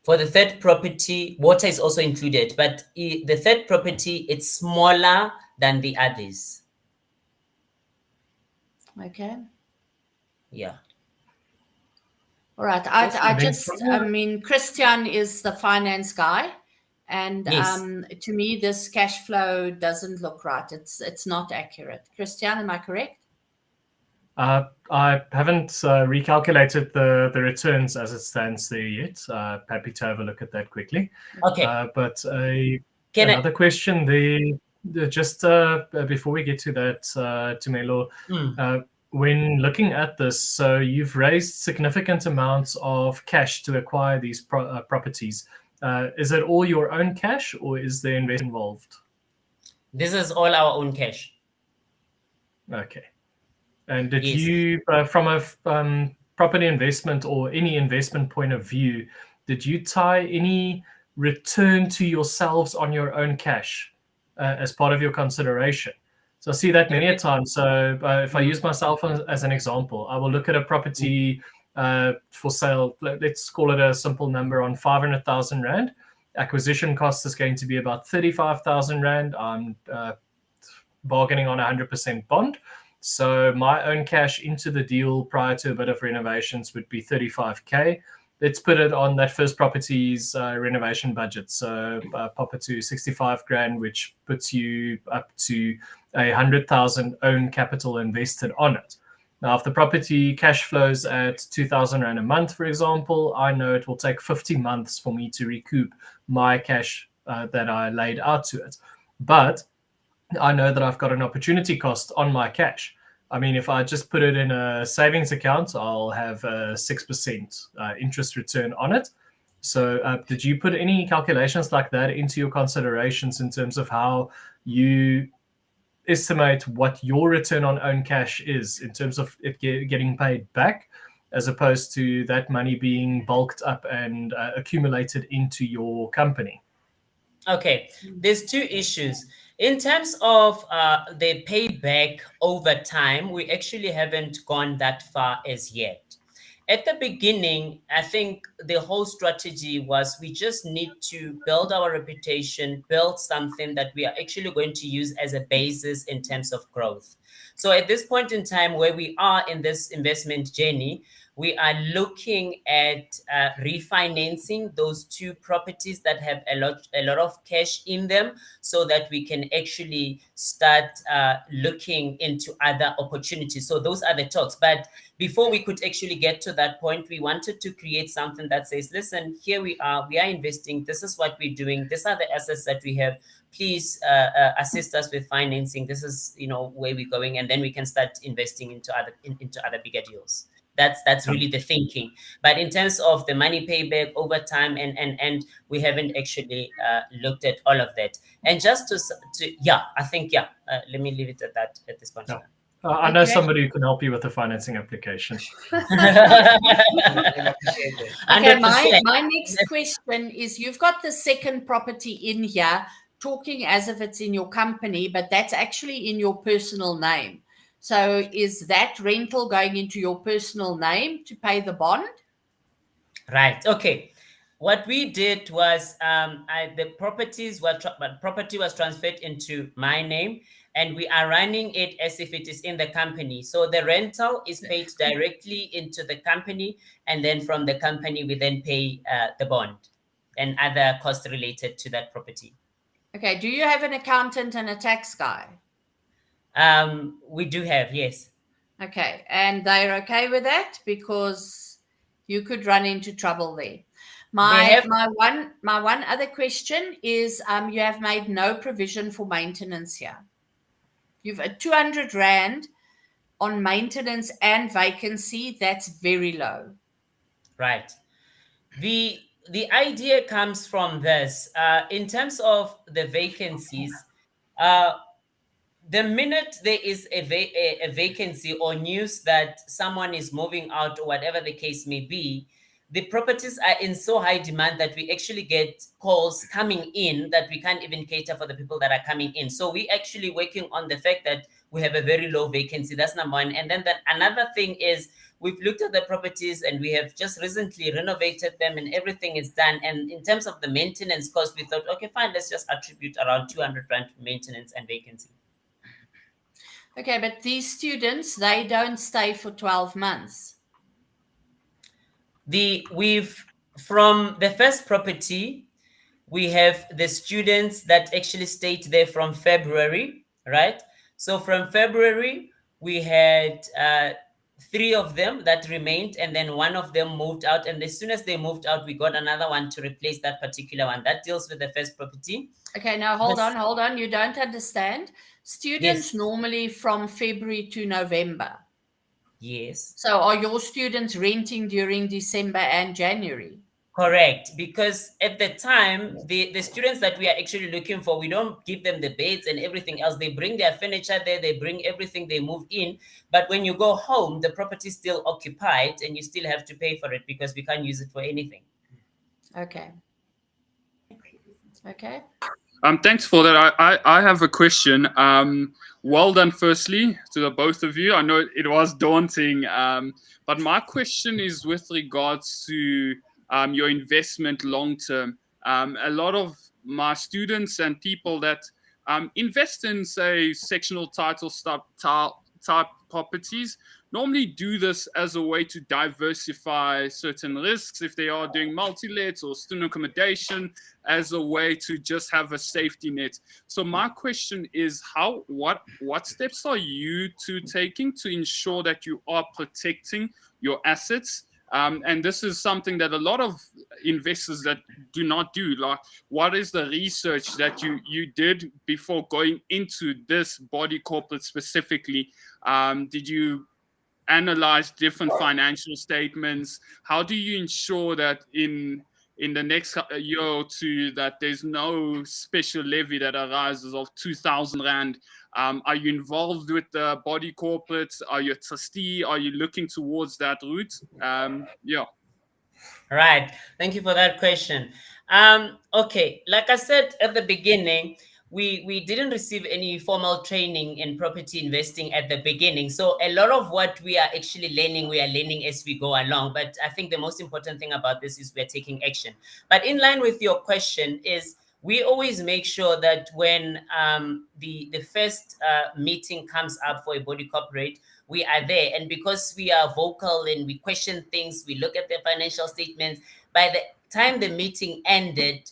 For the 3rd property, water is also included, but the 3rd property, it's smaller than the others. Okay. Yeah. All right. I mean, Christian is the finance guy, and yes. To me, this cash flow doesn't look right. It's not accurate. Christian, am I correct? I haven't recalculated the returns as it stands there yet. Happy to have a look at that quickly. Okay. But another question there, just before we get to that, Tumelo, when looking at this, so you've raised significant amounts of cash to acquire these properties. Is it all your own cash, or is there investment involved? This is all our own cash. Okay. And did you, from a property investment or any investment point of view, did you tie any return to yourselves on your own cash as part of your consideration? So I see that many a time. So if I use myself as an example, I will look at a property for sale. Let's call it a simple number on 500,000 Rand. Acquisition cost is going to be about 35,000 Rand. I'm bargaining on 100% bond. So my own cash into the deal prior to a bit of renovations would be 35K. Let's put it on that first property's renovation budget. So pop it to 65 grand, which puts you up to 100,000 own capital invested on it. Now, if the property cash flows at 2,000 Rand a month, for example, I know it will take 50 months for me to recoup my cash that I laid out to it. But I know that I've got an opportunity cost on my cash. I mean, if I just put it in a savings account, I'll have a 6% interest return on it. So did you put any calculations like that into your considerations in terms of how you estimate what your return on own cash is in terms of it getting paid back, as opposed to that money being bulked up and accumulated into your company? Okay, there's two issues. In terms of the payback over time, we actually haven't gone that far as yet. At the beginning, I think the whole strategy was we just need to build our reputation, build something that we are actually going to use as a basis in terms of growth. So at this point in time where we are in this investment journey, we are looking at refinancing those two properties that have a lot of cash in them, so that we can actually start looking into other opportunities. So those are the talks. But before we could actually get to that point, we wanted to create something that says, listen, here we are investing, this is what we're doing, these are the assets that we have, please assist us with financing, this is where we're going, and then we can start investing into other bigger deals. That's really the thinking. But in terms of the money payback over time, and we haven't actually looked at all of that. And just to I think let me leave it at that at this point. Yeah. I know somebody who can help you with the financing application. Okay, my next question is, you've got the second property in here, talking as if it's in your company, but that's actually in your personal name. So is that rental going into your personal name to pay the bond? Right. Okay. What we did was the property was transferred into my name, and we are running it as if it is in the company. So the rental is paid directly into the company, and then from the company we then pay the bond and other costs related to that property. Okay. Do you have an accountant and a tax guy? We do have, yes. Okay. And they're okay with that, because you could run into trouble there. My one other question is, you have made no provision for maintenance here. You've a 200 Rand on maintenance and vacancy. That's very low. Right. The idea comes from this. In terms of the vacancies, the minute there is a vacancy or news that someone is moving out or whatever the case may be, the properties are in so high demand that we actually get calls coming in that we can't even cater for the people that are coming in. So we actually working on the fact that we have a very low vacancy. That's number one. And then another thing is, we've looked at the properties and we have just recently renovated them and everything is done. And in terms of the maintenance cost, we thought, okay, fine, let's just attribute around 200 Rand maintenance and vacancy. Okay, but these students, they don't stay for 12 months. From the first property, we have the students that actually stayed there from February, right? So from February, we had 3 of them that remained, and then 1 of them moved out. And as soon as they moved out, we got another one to replace that particular one. That deals with the first property. Okay, now hold on. You don't understand. Students normally from February to November. Yes. So are your students renting during December and January? Correct, because at the time, the students that we are actually looking for, we don't give them the beds and everything else. They bring their furniture there, they bring everything, they move in. But when you go home, the property is still occupied and you still have to pay for it because we can't use it for anything. Okay. Okay. Thanks for that. I have a question. Well done, firstly, to the both of you. I know it was daunting, but my question is with regards to your investment long term. A lot of my students and people that invest in, say, sectional title type properties normally do this as a way to diversify certain risks if they are doing multi-lets or student accommodation, as a way to just have a safety net. So my question is, what steps are you two taking to ensure that you are protecting your assets? And this is something that a lot of investors that do not do. Like, what is the research that you did before going into this body corporate specifically? Did you analyze different financial statements? How do you ensure that in the next year or two that there's no special levy that arises of 2,000 rand? Are you involved with the body corporates? Are you a trustee? Are you looking towards that route? Yeah. Right. Thank you for that question. Okay, like I said at the beginning, we didn't receive any formal training in property investing at the beginning. So a lot of what we are actually learning, we are learning as we go along. But I think the most important thing about this is we're taking action. But in line with your question is, we always make sure that when the first meeting comes up for a body corporate, we are there. And because we are vocal and we question things, we look at the financial statements. By the time the meeting ended,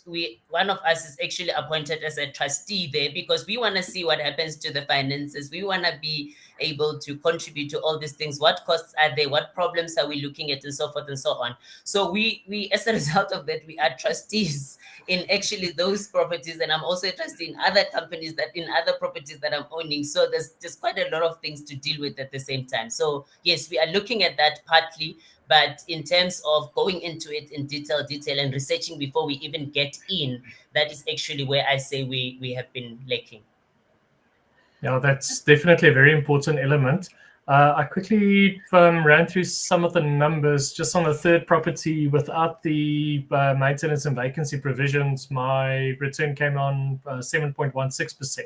one of us is actually appointed as a trustee there, because we want to see what happens to the finances. We want to be able to contribute to all these things. What costs are there? What problems are we looking at, and so forth and so on. So we as a result of that, we are trustees in actually those properties, and I'm also a trustee in other companies, that in other properties that I'm owning. So there's quite a lot of things to deal with at the same time. So yes, we are looking at that partly, but in terms of going into it in detail and researching before we even get in, that is actually where I say we have been lacking. Yeah, that's definitely a very important element. I quickly ran through some of the numbers just on the third property without the maintenance and vacancy provisions. My return came on 7.16%.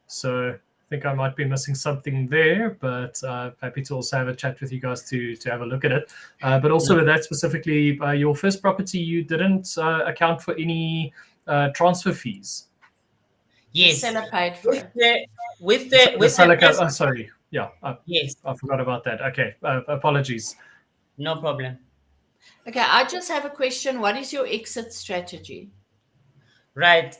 So I think I might be missing something there, but happy to also have a chat with you guys to have a look at it. But also with that specifically, your first property, you didn't account for any transfer fees. Yes. The seller paid for it. Sorry. Yeah. Yes. I forgot about that. Okay. Apologies. No problem. Okay, I just have a question. What is your exit strategy? Right.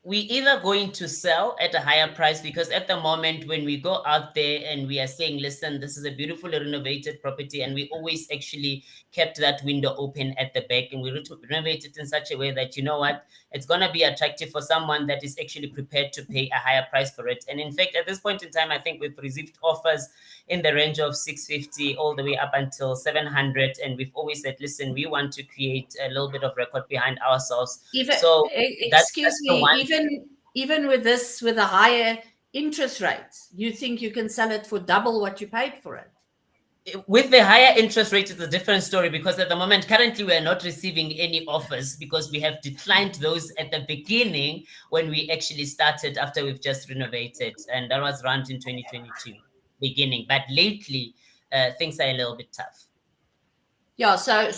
We either going to sell at a higher price, because at the moment when we go out there and we are saying, listen, this is a beautifully renovated property, and we always actually kept that window open at the back, and we renovate it in such a way that, you know what, it's going to be attractive for someone that is actually prepared to pay a higher price for it. And in fact, at this point in time, I think we've received offers in the range of 650 all the way up until 700. And we've always said, listen, we want to create a little bit of record behind ourselves. Excuse me, even with this, with a higher interest rate, you think you can sell it for double what you paid for it? With the higher interest rate, it's a different story, because at the moment, currently, we are not receiving any offers, because we have declined those at the beginning when we actually started after we've just renovated. And that was around in 2022 beginning. But lately, things are a little bit tough. Yeah, so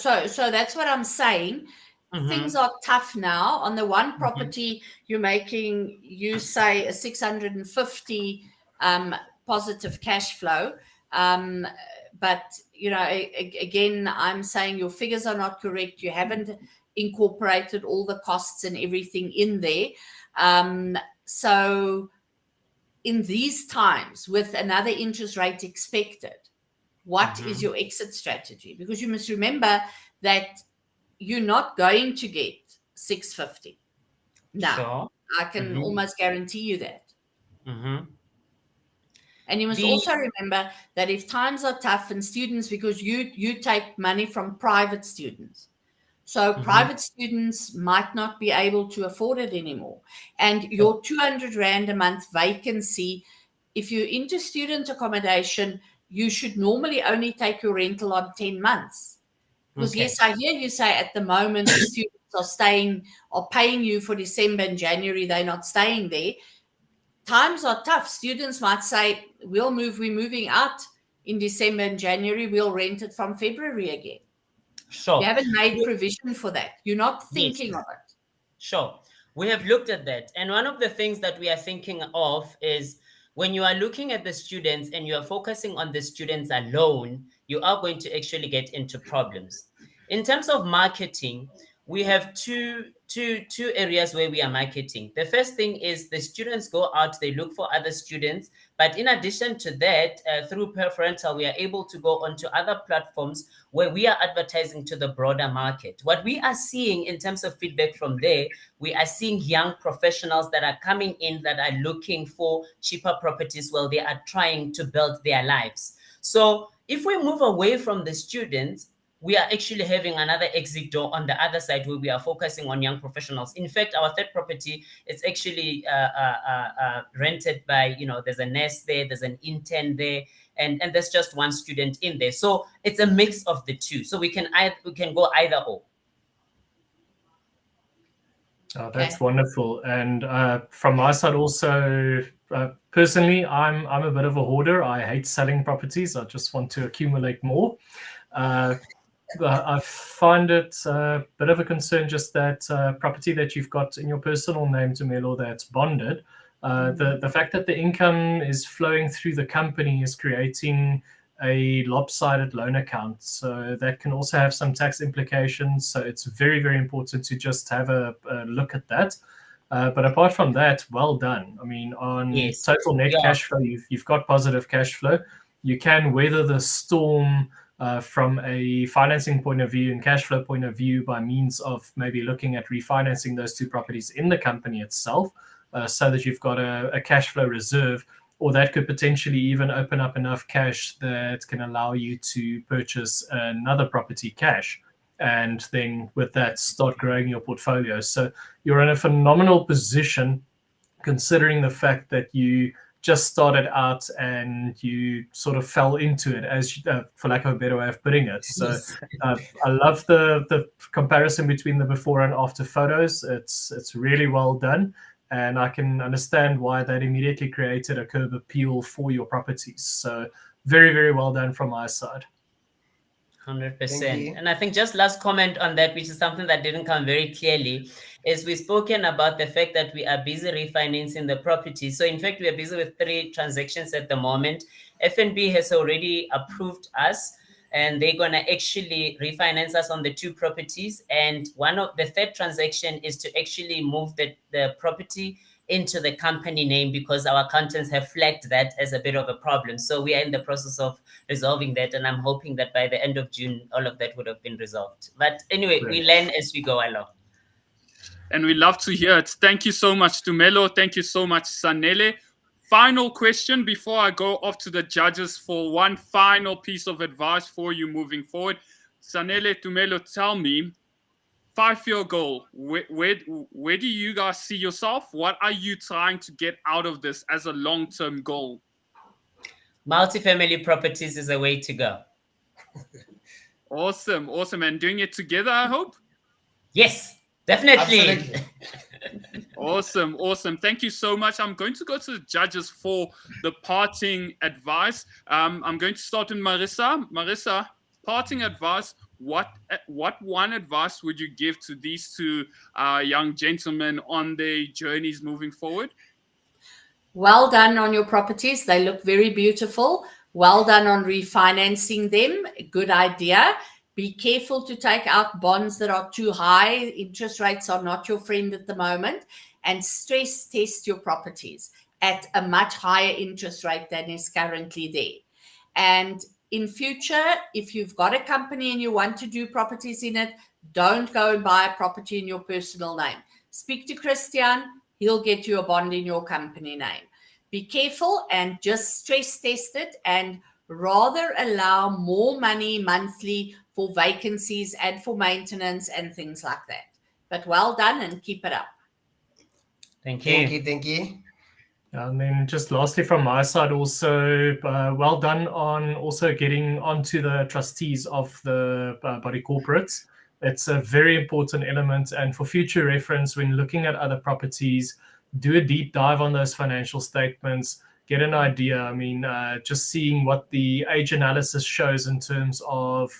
that's what I'm saying. Mm-hmm. Things are tough now. On the one property, you're making, you say, a 650 positive cash flow. But, you know, again, I'm saying your figures are not correct. You haven't incorporated all the costs and everything in there. So in these times, with another interest rate expected, what is your exit strategy? Because you must remember that you're not going to get 650. No, sure. I can almost guarantee you that. And you must also remember that if times are tough and students, because you take money from private students, so private students might not be able to afford it anymore. And your 200 Rand a month vacancy, if you're into student accommodation, you should normally only take your rental on 10 months. Because yes, I hear you say at the moment the students are paying you for December and January, they're not staying there. Times are tough. Students might say, we're moving out in December and January, we'll rent it from February again. Sure. You haven't made provision for that. You're not thinking of it. Sure. We have looked at that. And one of the things that we are thinking of is, when you are looking at the students and you are focusing on the students alone, you are going to actually get into problems. In terms of marketing, we have two areas where we are marketing. The first thing is the students go out, they look for other students. But in addition to that, through Preferential, we are able to go onto other platforms where we are advertising to the broader market. What we are seeing in terms of feedback from there, we are seeing young professionals that are coming in that are looking for cheaper properties while they are trying to build their lives. So if we move away from the students, we are actually having another exit door on the other side where we are focusing on young professionals. In fact, our third property is actually rented by, there's a nurse there, there's an intern there, and there's just one student in there. So it's a mix of the two. So we can go either or. Oh, that's wonderful. And from my side also, personally, I'm a bit of a hoarder. I hate selling properties. I just want to accumulate more. I find it a bit of a concern just that property that you've got in your personal name, Tumelo, that's bonded. The fact that the income is flowing through the company is creating a lopsided loan account. So that can also have some tax implications. So it's very, very important to just have a look at that. But apart from that, well done. I mean, on total net cash flow, you've got positive cash flow. You can weather the storm from a financing point of view and cash flow point of view by means of maybe looking at refinancing those two properties in the company itself, so that you've got a cash flow reserve, or that could potentially even open up enough cash that can allow you to purchase another property cash, and then with that start growing your portfolio. So you're in a phenomenal position considering the fact that you just started out and you sort of fell into it, as for lack of a better way of putting it. So I love the comparison between the before and after photos. It's really well done, and I can understand why that immediately created a curb appeal for your properties. So very, very well done from my side. 100%. And I think just last comment on that, which is something that didn't come very clearly, is we've spoken about the fact that we are busy refinancing the property. So in fact, we are busy with 3 transactions at the moment. FNB has already approved us, and they're going to actually refinance us on the 2 properties. And the third transaction is to actually move the property into the company name, because our accountants have flagged that as a bit of a problem. So we are in the process of resolving that, and I'm hoping that by the end of June, all of that would have been resolved. But anyway, we learn as we go along. And we love to hear it. Thank you so much, Tumelo. Thank you so much, Sanele. Final question before I go off to the judges for one final piece of advice for you moving forward. Sanele, Tumelo, tell me, 5-year goal, where do you guys see yourself? What are you trying to get out of this as a long-term goal? Multifamily properties is a way to go. Awesome. And doing it together, I hope? Yes, definitely. Awesome. Thank you so much. I'm going to go to the judges for the parting advice. I'm going to start with Marissa. Marissa, parting advice. What one advice would you give to these 2 young gentlemen on their journeys moving forward? Well done on your properties. They look very beautiful. Well done on refinancing them. Good idea. Be careful to take out bonds that are too high. Interest rates are not your friend at the moment. And stress test your properties at a much higher interest rate than is currently there. And in future, if you've got a company and you want to do properties in it, don't go and buy a property in your personal name. Speak to Christian. He'll get you a bond in your company name. Be careful and just stress test it, and rather allow more money monthly for vacancies and for maintenance and things like that. But well done, and keep it up. Thank you. Thank you. And then just lastly from my side also, well done on also getting onto the trustees of the body corporates. It's a very important element, and for future reference when looking at other properties, do a deep dive on those financial statements, get an idea. I mean, just seeing what the age analysis shows in terms of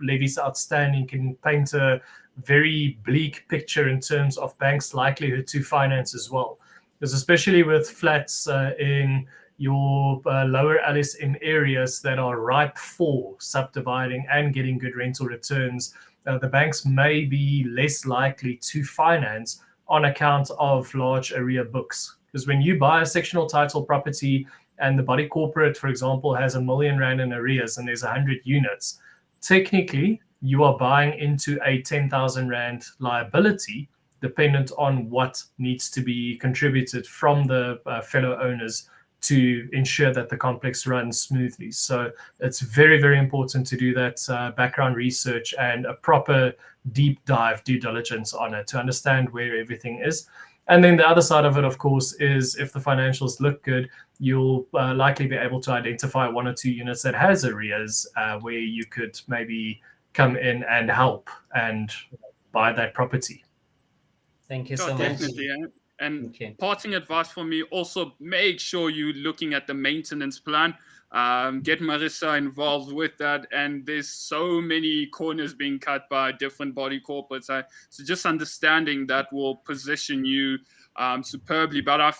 levies outstanding can paint a very bleak picture in terms of banks' likelihood to finance as well. Because especially with flats in your lower LSM areas that are ripe for subdividing and getting good rental returns, the banks may be less likely to finance on account of large area books. Because when you buy a sectional title property and the body corporate, for example, has R1 million in arrears and there's 100 units, technically you are buying into a 10,000 Rand liability, dependent on what needs to be contributed from the fellow owners to ensure that the complex runs smoothly. So it's very, very important to do that background research and a proper deep dive due diligence on it to understand where everything is. And then the other side of it, of course, is if the financials look good, you'll likely be able to identify 1 or 2 units that has arrears where you could maybe come in and help and buy that property. Thank you Yeah, so much. definitely. And Okay. parting advice for me, also make sure you're looking at the maintenance plan. Get Marissa involved with that. And there's so many corners being cut by different body corporates. So just understanding that will position you superbly. But I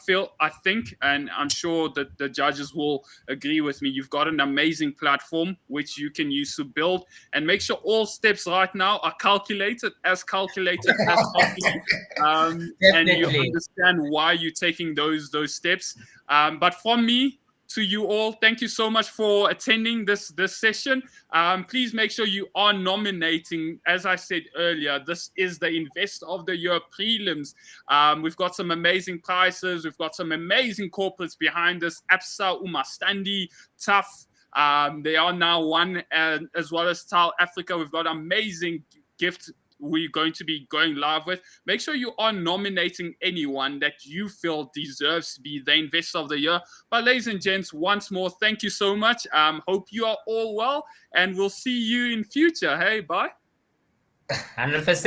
think, and I'm sure that the judges will agree with me, you've got an amazing platform which you can use to build, and make sure all steps right now are calculated as possible. And you Definitely. understand why you're taking those steps. But from me to you all, thank you so much for attending this session. Please make sure you are nominating. As I said earlier, this is the Investor of the Year prelims. We've got some amazing prices. We've got some amazing corporates behind us. Absa, Umastandi, Tough. They are now one, and as well as Tal Africa. We've got amazing gifts we're going to be going live with. Make sure you are nominating anyone that you feel deserves to be the Investor of the Year. But ladies and gents, once more, thank you so much. Hope you are all well, and we'll see you in future. Hey, bye. 100%.